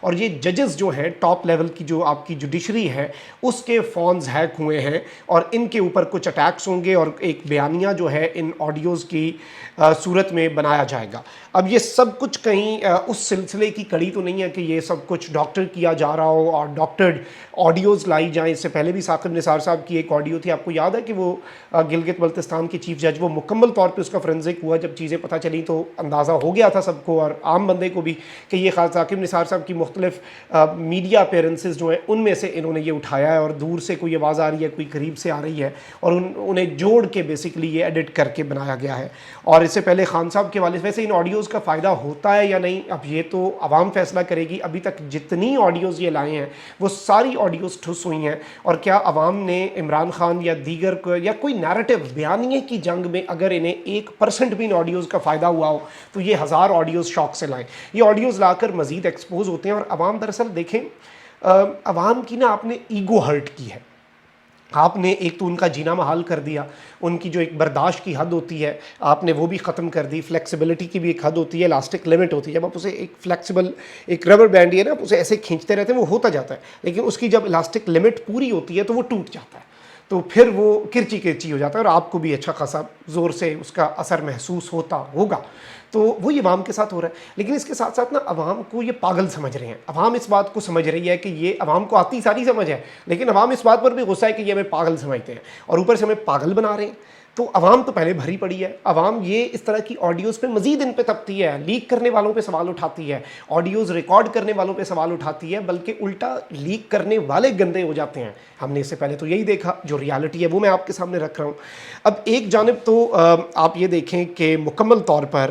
اور یہ ججز جو ہیں ٹاپ لیول کی جو آپ کی جوڈیشری ہے اس کے فونز ہیک ہوئے ہیں، اور ان کے اوپر کچھ اٹیکس ہوں گے، اور ایک بیانیہ جو ہے ان آڈیوز کی صورت میں بنایا جائے گا۔ اب یہ سب کچھ کہیں اس سلسلے کی کڑی تو نہیں ہے کہ یہ سب کچھ ڈاکٹر کیا جا رہا ہو اور ڈاکٹرڈ آڈیوز لائی جائیں۔ اس سے پہلے بھی ثاقب نثار صاحب کی ایک آڈیو تھی، آپ کو یاد ہے کہ وہ گلگت بلتستان کے چیف جج، وہ مکمل طور پہ اس کا فرنزک ہوا، جب چیزیں پتہ چلی تو اندازہ ہو گیا تھا سب کو اور عام بندے کو بھی کہ یہ خاص ثاقب نثار صاحب کی مختلف میڈیا اپیرنسز جو ہیں ان میں سے انہوں نے یہ اٹھایا ہے، اور دور سے کوئی آواز آ رہی ہے، کوئی قریب سے آ رہی ہے، اور انہیں جوڑ کے بیسکلی یہ ایڈٹ کر کے بنایا گیا ہے۔ اور اس سے پہلے خان صاحب کے والد، ویسے ان آڈیوز کا فائدہ ہوتا ہے یا نہیں اب یہ تو عوام فیصلہ کرے گی۔ ابھی تک جتنی آڈیوز یہ لائے ہیں وہ ساری آڈیوز ٹھس ہوئی ہیں، اور کیا عوام نے عمران خان یا دیگر کو یا کوئی نیریٹو بیانیے کی جنگ میں اگر انہیں 1% بھی ان آڈیوز کا فائدہ ہوا ہو تو یہ 1000 آڈیوز شوق سے لائیں۔ یہ آڈیوز لا کر مزید ایکسپوز ہوتے ہیں، اور عوام دراصل دیکھیں عوام کی نا آپ نے ایگو ہرٹ کی ہے، آپ نے ایک تو ان کا جینا محال کر دیا، ان کی جو ایک برداشت کی حد ہوتی ہے آپ نے وہ بھی ختم کر دی، فلیکسیبلٹی کی بھی ایک حد ہوتی ہے، الاسٹک لمٹ ہوتی ہے، جب آپ اسے ایک فلیکسیبل ایک ربر بینڈ ہے نا، آپ اسے ایسے کھینچتے رہتے ہیں وہ ہوتا جاتا ہے، لیکن اس کی جب الاسٹک لمٹ پوری ہوتی ہے تو وہ ٹوٹ جاتا ہے، تو پھر وہ کرچی کرچی ہو جاتا ہے، اور آپ کو بھی اچھا خاصا زور سے اس کا اثر محسوس ہوتا ہوگا۔ تو وہی عوام کے ساتھ ہو رہا ہے، لیکن اس کے ساتھ ساتھ نا عوام کو یہ پاگل سمجھ رہے ہیں، عوام اس بات کو سمجھ رہی ہے کہ یہ عوام کو آتی ساری سمجھ ہے، لیکن عوام اس بات پر بھی غصہ ہے کہ یہ ہمیں پاگل سمجھتے ہیں، اور اوپر سے ہمیں پاگل بنا رہے ہیں۔ تو عوام تو پہلے بھری پڑی ہے، عوام یہ اس طرح کی آڈیوز پہ مزید ان پہ تپتی ہے، لیک کرنے والوں پہ سوال اٹھاتی ہے، آڈیوز ریکارڈ کرنے والوں پہ سوال اٹھاتی ہے، بلکہ الٹا لیک کرنے والے گندے ہو جاتے ہیں۔ ہم نے اس سے پہلے تو یہی دیکھا، جو ریالٹی ہے وہ میں آپ کے سامنے رکھ رہا ہوں۔ اب ایک جانب تو آپ یہ دیکھیں کہ مکمل طور پر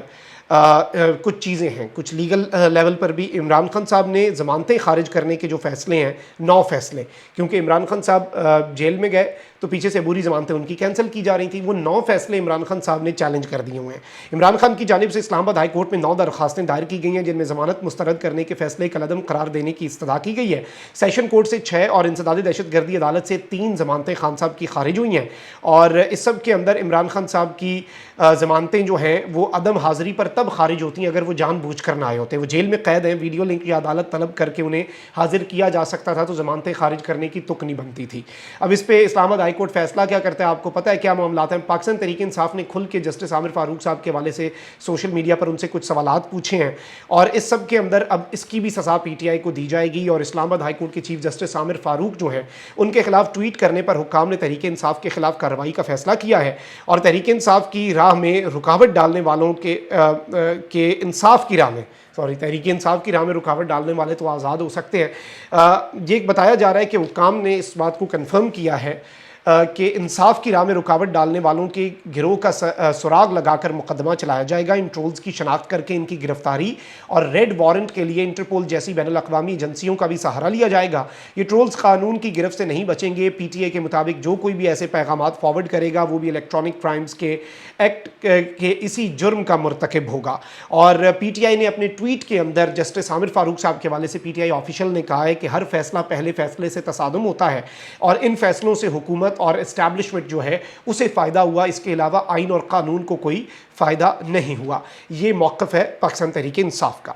کچھ چیزیں ہیں، کچھ لیگل لیول پر بھی عمران خان صاحب نے ضمانتیں خارج کرنے کے جو فیصلے ہیں، 9 فیصلے، کیونکہ عمران خان صاحب جیل میں گئے تو پیچھے سے عبوری ضمانتیں ان کی کینسل کی جا رہی تھیں، وہ 9 فیصلے عمران خان صاحب نے چیلنج کر دیے ہوئے ہیں۔ عمران خان کی جانب سے اسلام آباد ہائی کورٹ میں 9 درخواستیں دائر کی گئی ہیں، جن میں ضمانت مسترد کرنے کے فیصلے کالعدم قرار دینے کی استدعا کی گئی ہے۔ سیشن کورٹ سے 6 اور انسداد دہشت گردی عدالت سے 3 ضمانتیں خان صاحب کی خارج ہوئی ہیں، اور اس سب کے اندر عمران خان صاحب کی ضمانتیں جو ہیں وہ عدم حاضری پر تب خارج ہوتی ہیں اگر وہ جان بوجھ کر نہ آئے ہوتے، وہ جیل میں قید ہیں، ویڈیو لنک یا عدالت طلب کر کے انہیں حاضر کیا جا سکتا تھا تو ضمانتیں خارج کرنے کی تک نہیں بنتی تھی۔ اب اس پہ اسلام آباد ہائی کورٹ فیصلہ کیا کرتا ہے، آپ کو پتہ ہے کیا معاملات ہیں۔ پاکستان تحریک انصاف نے کھل کے جسٹس عامر فاروق صاحب کے حوالے سے سوشل میڈیا پر ان سے کچھ سوالات پوچھے ہیں، اور اس سب کے اندر اب اس کی بھی سزا پی ٹی آئی کو دی جائے گی، اور اسلام آباد ہائی کورٹ کے چیف جسٹس عامر فاروق جو ہیں ان کے خلاف ٹویٹ کرنے پر حکام نے تحریک انصاف کے خلاف کارروائی کا فیصلہ کیا ہے، اور تحریک انصاف کی راہ میں رکاوٹ ڈالنے والوں کے انصاف کی راہ میں تحریک انصاف کی راہ میں رکاوٹ ڈالنے والے تو آزاد ہو سکتے ہیں۔ یہ بتایا جا رہا ہے کہ حکام نے اس بات کو کنفرم کیا ہے کہ انصاف کی راہ میں رکاوٹ ڈالنے والوں کے گروہ کا سراغ لگا کر مقدمہ چلایا جائے گا، ان ٹرولز کی شناخت کر کے ان کی گرفتاری اور ریڈ وارنٹ کے لیے انٹرپول جیسی بین الاقوامی ایجنسیوں کا بھی سہارا لیا جائے گا۔ یہ ٹرولز قانون کی گرفت سے نہیں بچیں گے۔ پی ٹی اے کے مطابق جو کوئی بھی ایسے پیغامات فارورڈ کرے گا وہ بھی الیکٹرانک کرائمز کے ایکٹ کے اسی جرم کا مرتکب ہوگا۔ اور پی ٹی آئی نے اپنے ٹویٹ کے اندر جسٹس عامر فاروق صاحب کے حوالے سے پی ٹی آئی آفیشل نے کہا ہے کہ ہر فیصلہ پہلے فیصلے سے تصادم ہوتا ہے، اور ان فیصلوں سے حکومت اور اسٹیبلشمنٹ جو ہے اسے فائدہ ہوا، اس کے علاوہ آئین اور قانون کو کوئی فائدہ نہیں ہوا۔ یہ موقف ہے پاکستان تحریک انصاف کا۔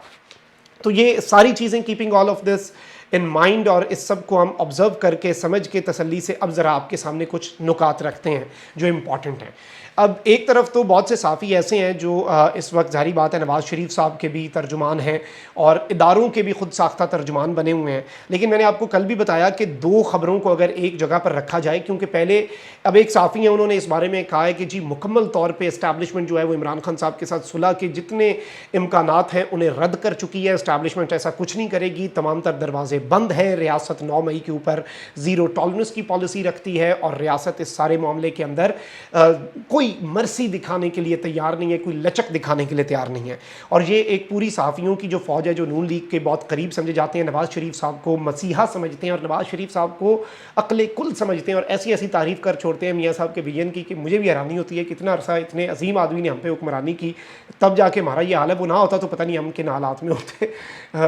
تو یہ ساری چیزیں keeping all of this in mind, اور اس سب کو ہم آبزرو کر کے سمجھ کے تسلی سے اب ذرا آپ کے سامنے کچھ نکات رکھتے ہیں جو امپورٹنٹ ہیں۔ اب ایک طرف تو بہت سے صحافی ایسے ہیں جو اس وقت ظاہری بات ہے نواز شریف صاحب کے بھی ترجمان ہیں اور اداروں کے بھی خود ساختہ ترجمان بنے ہوئے ہیں، لیکن میں نے آپ کو کل بھی بتایا کہ 2 خبروں کو اگر ایک جگہ پر رکھا جائے، کیونکہ پہلے اب ایک صحافی ہیں انہوں نے اس بارے میں کہا ہے کہ جی مکمل طور پہ اسٹیبلشمنٹ جو ہے وہ عمران خان صاحب کے ساتھ صلح کے جتنے امکانات ہیں انہیں رد کر چکی ہے، اسٹیبلشمنٹ ایسا کچھ نہیں کرے گی، تمام تر دروازے بند ہیں، ریاست 9 مئی کے اوپر زیرو ٹالرنس کی پالیسی رکھتی ہے، اور ریاست اس سارے معاملے کے اندر کوئی مرسی دکھانے کے لیے تیار نہیں ہے، کوئی لچک دکھانے کے لیے تیار نہیں ہے۔ اور یہ ایک پوری صحافیوں کی جو فوج ہے جو نون لیگ کے بہت قریب سمجھے جاتے ہیں، نواز شریف صاحب کو مسیحا سمجھتے ہیں اور نواز شریف صاحب کو عقل کل سمجھتے ہیں، اور ایسی ایسی تعریف کر چھوڑتے ہیں میاں صاحب کے ویژن کی کہ مجھے بھی حیرانی ہوتی ہے کتنا عرصہ اتنے عظیم آدمی نے ہم پہ حکمرانی کی، تب جا کے ہمارا یہ حال ہے۔ وہ نہ ہوتا تو پتہ نہیں ہم کن حالات میں ہوتے،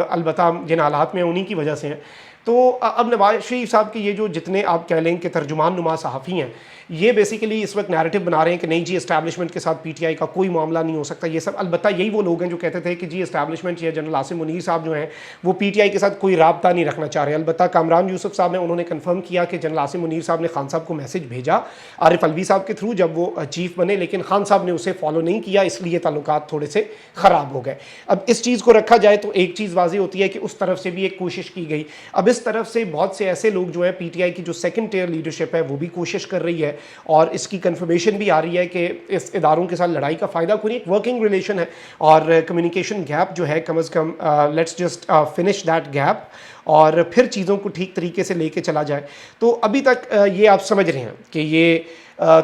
البتہ جن حالات میں انہی کی وجہ سے ہیں۔ تو اب نواز شریف صاحب کے یہ جو جتنے آپ کہہ لیں کہ ترجمان نما صحافی ہیں، یہ بیسیکلی اس وقت نیریٹو بنا رہے ہیں کہ نہیں جی اسٹیبلشمنٹ کے ساتھ پی ٹی آئی کا کوئی معاملہ نہیں ہو سکتا یہ سب. البتہ یہی وہ لوگ ہیں جو کہتے تھے کہ جی اسٹیبلشمنٹ یا جنرل عاصم منیر صاحب جو ہیں وہ پی ٹی آئی کے ساتھ کوئی رابطہ نہیں رکھنا چاہ رہے. البتہ کامران یوسف صاحب ہیں، انہوں نے کنفرم کیا کہ جنرل عاصم منیر صاحب نے خان صاحب کو میسج بھیجا عارف الوی صاحب کے تھرو جب وہ چیف بنے، لیکن خان صاحب نے اسے فالو نہیں کیا، اس لیے تعلقات تھوڑے سے خراب ہو گئے. اب اس چیز کو رکھا جائے تو ایک چیز واضح ہوتی ہے کہ اس طرف سے بھی ایک کوشش کی گئی. اب اس طرف سے بہت سے ایسے لوگ جو ہیں پی ٹی آئی کی جو سیکنڈ ٹیئر لیڈرشپ ہے وہ بھی کوشش کر رہی ہے، اور اس کی کنفرمیشن بھی آ رہی ہے کہ اس اداروں کے ساتھ لڑائی کا فائدہ کوئی ایک ورکنگ ریلیشن ہے، اور کمیونیکیشن گیپ جو ہے کم از کم let's just finish that gap اور پھر چیزوں کو ٹھیک طریقے سے لے کے چلا جائے. تو ابھی تک یہ آپ سمجھ رہے ہیں کہ یہ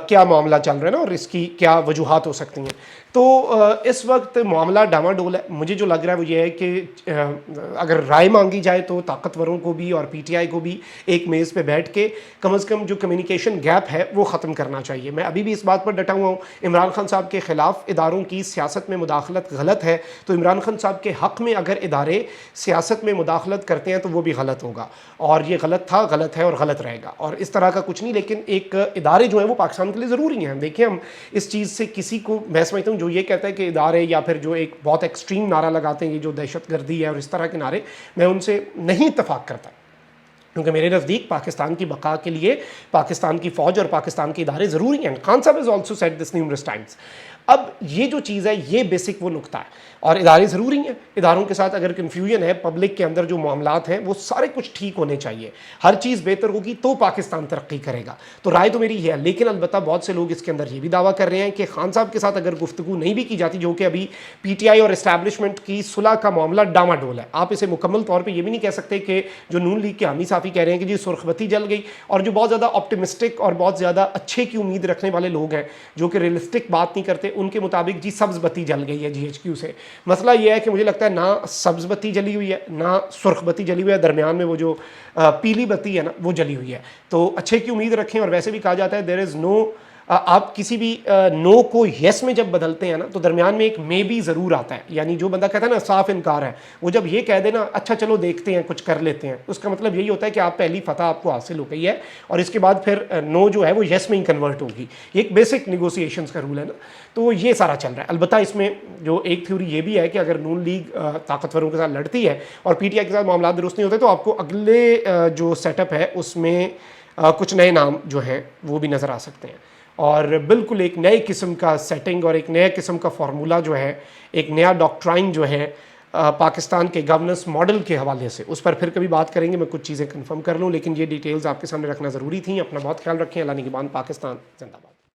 کیا معاملہ چل رہا ہے نا، اور اس کی کیا وجوہات ہو سکتی ہیں. تو اس وقت معاملہ ڈاما ڈول ہے. مجھے جو لگ رہا ہے وہ یہ ہے کہ اگر رائے مانگی جائے تو طاقتوروں کو بھی اور پی ٹی آئی کو بھی ایک میز پہ بیٹھ کے کم از کم جو کمیونیکیشن گیپ ہے وہ ختم کرنا چاہیے. میں ابھی بھی اس بات پر ڈٹا ہوا ہوں، عمران خان صاحب کے خلاف اداروں کی سیاست میں مداخلت غلط ہے، تو عمران خان صاحب کے حق میں اگر ادارے سیاست میں مداخلت کرتے ہیں تو وہ بھی غلط ہوگا، اور یہ غلط تھا، غلط ہے اور غلط رہے گا، اور اس طرح کا کچھ نہیں. لیکن ایک ادارے جو ہیں وہ پاکستان کے لیے ضروری ہیں. دیکھیں ہم اس چیز سے کسی کو، میں سمجھتا ہوں جو یہ کہتا ہے کہ ادارے یا پھر جو ایک بہت ایکسٹریم نعرہ لگاتے ہیں یہ جو دہشت گردی ہے اور اس طرح کے نعرے، میں ان سے نہیں اتفاق کرتا، کیونکہ میرے نزدیک پاکستان کی بقا کے لیے پاکستان کی فوج اور پاکستان کے ادارے ضروری ہیں. خان صاحب has also said this numerous times. اب یہ جو چیز ہے یہ بیسک وہ نقطہ ہے، اور ادارے ضروری ہیں. اداروں کے ساتھ اگر کنفیوژن ہے پبلک کے اندر، جو معاملات ہیں وہ سارے کچھ ٹھیک ہونے چاہیے. ہر چیز بہتر ہوگی تو پاکستان ترقی کرے گا. تو رائے تو میری یہ ہے. لیکن البتہ بہت سے لوگ اس کے اندر یہ بھی دعویٰ کر رہے ہیں کہ خان صاحب کے ساتھ اگر گفتگو نہیں بھی کی جاتی، جو کہ ابھی پی ٹی آئی اور اسٹیبلشمنٹ کی صلح کا معاملہ ڈاما ڈول ہے. آپ اسے مکمل طور پہ یہ بھی نہیں کہہ سکتے کہ جو نون لیگ کے حامی صافی کہہ رہے ہیں کہ جی سرخ بتی جل گئی، اور جو بہت زیادہ آپٹمسٹک اور بہت زیادہ اچھے کی امید رکھنے والے لوگ ہیں جو کہ ریئلسٹک بات نہیں کرتے، ان کے مطابق جی سبز بتی جل گئی ہے جی ایچ کیو سے. مسئلہ یہ ہے کہ مجھے لگتا ہے نہ سبز بتی جلی ہوئی ہے نہ سرخ بتی جلی ہوئی ہے، درمیان میں وہ جو پیلی بتی ہے نا وہ جلی ہوئی ہے. تو اچھے کی امید رکھیں. اور ویسے بھی کہا جاتا ہے دیر از نو، آپ کسی بھی نو کو یس میں جب بدلتے ہیں نا تو درمیان میں ایک مے بھی ضرور آتا ہے. یعنی جو بندہ کہتا ہے نا صاف انکار ہے، وہ جب یہ کہہ دے نا اچھا چلو دیکھتے ہیں کچھ کر لیتے ہیں، اس کا مطلب یہی ہوتا ہے کہ آپ پہلی فتح آپ کو حاصل ہو گئی ہے، اور اس کے بعد پھر نو جو ہے وہ یس میں ہی کنورٹ ہوگی. یہ ایک بیسک نیگوسیشنز کا رول ہے نا. تو یہ سارا چل رہا ہے. البتہ اس میں جو ایک تھیوری یہ بھی ہے کہ اگر نون لیگ طاقتوروں کے ساتھ لڑتی ہے اور پی ٹی آئی کے ساتھ معاملات درست نہیں ہوتے تو آپ کو اگلے جو سیٹ اپ ہے اس میں کچھ نئے نام جو ہیں وہ بھی نظر آ سکتے ہیں، اور بالکل ایک نئے قسم کا سیٹنگ اور ایک نئے قسم کا فارمولا جو ہے، ایک نیا ڈاکٹرائن جو ہے پاکستان کے گورننس ماڈل کے حوالے سے، اس پر پھر کبھی بات کریں گے. میں کچھ چیزیں کنفرم کر لوں، لیکن یہ ڈیٹیلز آپ کے سامنے رکھنا ضروری تھیں. اپنا بہت خیال رکھیں. اللہ نگہبان. پاکستان زندہ باد.